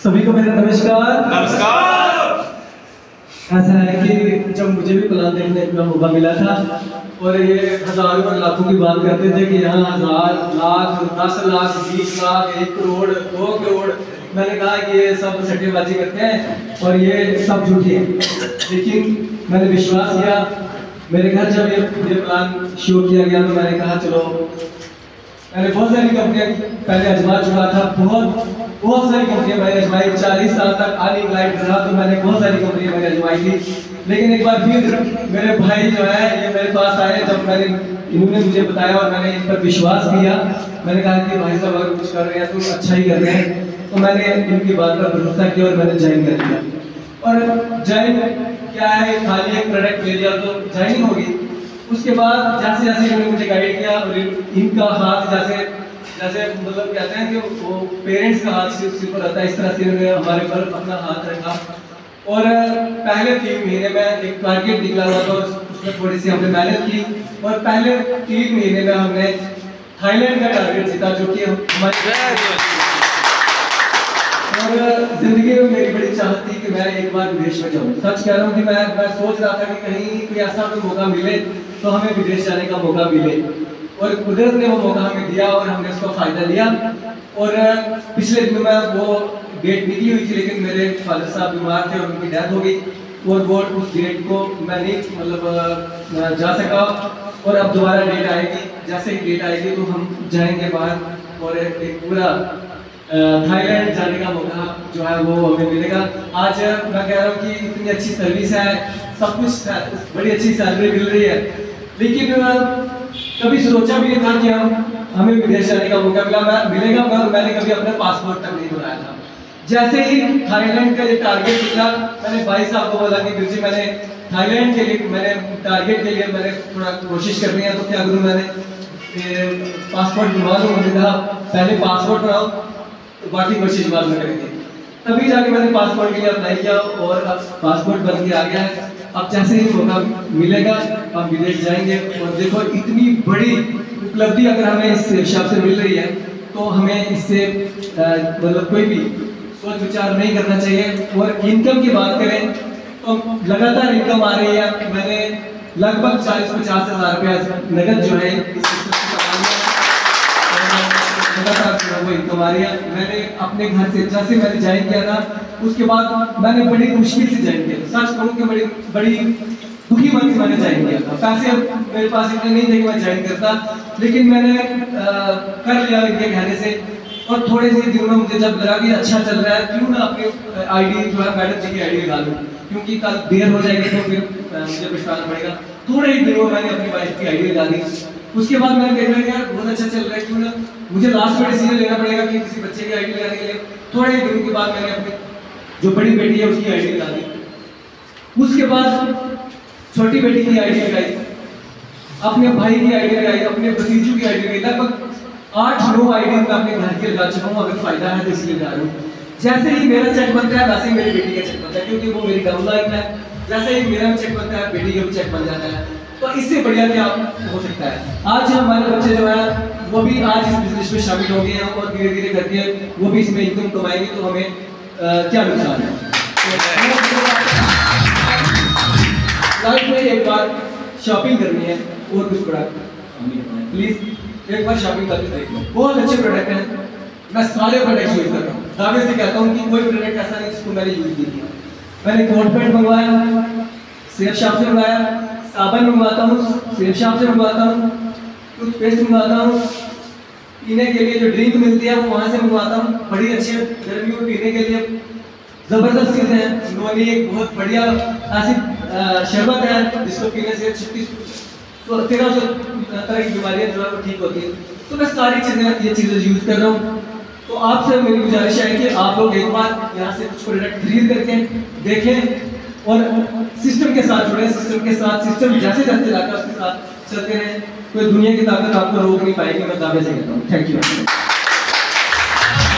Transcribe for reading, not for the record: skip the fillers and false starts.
सभी को मेरा नमस्कार। नमस्कार। ऐसा है कि जब मुझे भी प्लान देखने का मौका मिला था और ये हजारों और लाखों की बात करते थे कि यहाँ 1000 लाख 10 लाख 20 लाख 1 करोड़ 2 करोड़, मैंने कहा कि ये सब सट्टेबाजी करते हैं और ये सब झूठी है। लेकिन मैंने विश्वास किया, मेरे घर जब ये प्लान शुरू किया गया तो मैंने कहा चलो, मैंने बहुत सारी कंपनियां पहले आजमा चुका था, बहुत सारी कंपनियां मैंने आजमाई। 40 साल तक आलिंग लाइट रहा तो मैंने बहुत सारी कंपनियां मैंने आजमाई थी। लेकिन एक बार फिर मेरे भाई जो है ये मेरे पास आए, जब इन्होंने मुझे बताया और मैंने इन पर विश्वास किया। मैंने कहा कि भाई साहब अगर कुछ कर रहे हैं तो अच्छा ही कर रहे हैं, तो मैंने इनकी बात पर भरोसा किया और मैंने ज्वाइन कर दिया। और ज्वाइन क्या है, खाली एक प्रोडक्ट ले लिया तो ज्वाइनिंग होगी। उसके बाद जैसे जैसे इन्होंने मुझे गाइड किया और इनका हाथ जैसे जैसे मतलब कहते हैं कि वो पेरेंट्स का हाथ सिर पर रहता है, इस तरह से इन्होंने हमारे पर अपना हाथ रखा। और पहले 3 महीने में एक टारगेट निकला हुआ था, उसमें थोड़ी सी हमने मेहनत की और पहले 3 महीने में हमने थाईलैंड का टारगेट जीता, जो कि हमारी और जिंदगी में मेरी बड़ी चाहत थी कि मैं एक बार विदेश में जाऊँ। सच कह रहा हूँ कि मैं सोच रहा था कि कहीं कोई ऐसा कोई मौका मिले तो हमें विदेश जाने का मौका मिले, और कुदरत ने वो मौका हमें दिया और हमने उसका फ़ायदा लिया। और पिछले दिनों में वो डेट निकली हुई थी, लेकिन मेरे फादर साहब बीमार थे और उनकी डेथ हो गई और वो उस डेट को मैं नहीं मतलब जा सका। और अब दोबारा डेट आएगी, जैसे ही डेट आएगी तो हम जाएंगे बाहर और एक पूरा थाईलैंड जाने का मौका जो है वो हमें मिलेगा। आज मैं कह रहा हूँ कि इतनी अच्छी सर्विस है, सब कुछ बड़ी अच्छी सैलरी मिल रही है, लेकिन कभी सोचा भी नहीं था कि हमें विदेश जाने का मौका मिलेगा। मगर मैंने कभी अपना पासपोर्ट तक नहीं बनाया था। जैसे ही थाईलैंड का ये टारगेट निकला, मैंने भाई साहब को बोला कि जी मैंने थाईलैंड के लिए मैंने टारगेट के लिए मैंने थोड़ा कोशिश करनी है, तो क्या करूँ, मैंने पासपोर्ट बनवा लूँ। उन्होंने कहा पहले पासपोर्ट बनाओ तो बाकी कोशिश बाद में करेंगे। तभी जाके मैंने पासपोर्ट के लिए अप्लाई किया और अब पासपोर्ट बन के आ गया है। अब जैसे ही मौका मिलेगा हम विदेश जाएंगे। और देखो, इतनी बड़ी उपलब्धि अगर हमें इस हिसाब से मिल रही है तो हमें इससे मतलब कोई भी सोच विचार नहीं करना चाहिए। और इनकम की बात करें तो लगातार इनकम आ रही है। मैंने लगभग 40-50 हज़ार रुपया नगद जो है वो इनकम आ रही है। मैंने अपने घर से जैसे मैंने ज्वाइन किया था, उसके बाद मैंने बड़ी मुश्किल से ज्वाइन किया। सच कहूँ कि बड़ी दुखी मन से मैंने ज्वाइन किया था। पैसे मेरे पास इतने नहीं थे कि मैं ज्वाइन करता, लेकिन मैंने कर लिया इनके कहने से। और थोड़े से दिनों में मुझे जब लगा कि अच्छा चल रहा है, क्यों ना अपनी आईडी जो है मैडम जी की आईडी लगा लूँ, क्योंकि कल देर हो जाएगी तो फिर मुझे पछताना पड़ेगा। थोड़े ही दिनों में मैंने अपनी वाइफ की आईडी लगा दी। उसके बाद मैंने देखा यार बहुत अच्छा चल रहा है, क्यों ना मुझे लास्ट में डिसीजन लेना पड़ेगा कि किसी बच्चे की आईडी लगाने के लिए। थोड़े ही दिनों के बाद मैंने अपनी जो बड़ी बेटी है उसकी आईडी लगा दी। उसके बाद छोटी बेटी की आईडी लगाई, अपने भाई की आईडी लगाई, अपने भतीजों की आईडी लगाई। लगभग 8-9 आईडी मैं अपने घर की लगा चुका हूँ। अगर फायदा है तो इसलिए लगा रहा हूँ। जैसे ही मेरा चेक बनता है वैसे ही मेरी बेटी का चेक बनता है, क्योंकि वो मेरी डाउनलाइन है। जैसे ही मेरा चेक बनता है बेटी का भी चेक बन जाता है। तो इससे बढ़िया क्या हो सकता है। आज हमारे बच्चे जो है वो भी आज इस बिजनेस में शामिल हो गए हैं और धीरे धीरे करके वो भी इसमें इनकम कमाएंगे, तो हमें क्या नुकसान है। लाइफ में एक बार शॉपिंग करनी है और कुछ प्रोडक्ट प्लीज एक बार शॉपिंग करके देख लो। बहुत अच्छे प्रोडक्ट हैं, मैं सारे प्रोडक्ट यूज कर रहा हूँ। दावे से कहता हूँ कि कोई प्रोडक्ट ऐसा नहीं जिसको मैंने यूज नहीं किया। मैंने कोट पैंट मंगवाया, सेफ शॉप से मंगवाया, साबुन मंगवाता हूँ सेफ शॉप से मंगवाता हूँ, टूथपेस्ट मंगवाता हूँ, पीने के लिए जो ड्रिंक मिलती है वो वहाँ से मंगवाता हूँ। बड़ी अच्छी गर्मियों में पीने के लिए ज़बरदस्त चीज़ें हैं। नोनी एक बहुत बढ़िया ऐसी शरबत है जिसको पीने से 1300 तरह की बीमारियाँ जो है वो ठीक होती है। तो मैं सारी चीज़ें ये चीज़ें यूज़ कर रहा हूँ। तो आपसे मेरी गुजारिश है कि आप लोग एक बार यहाँ से कुछ प्रोडक्ट खरीद करके देखें और सिस्टम के साथ जुड़े। सिस्टम के साथ सिस्टम जैसे जैसे जाकर उसके साथ चलते रहें। कोई दुनिया की ताकत आपको रोक नहीं पाएगी, मैं दावे से कहता हूँ। Thank you.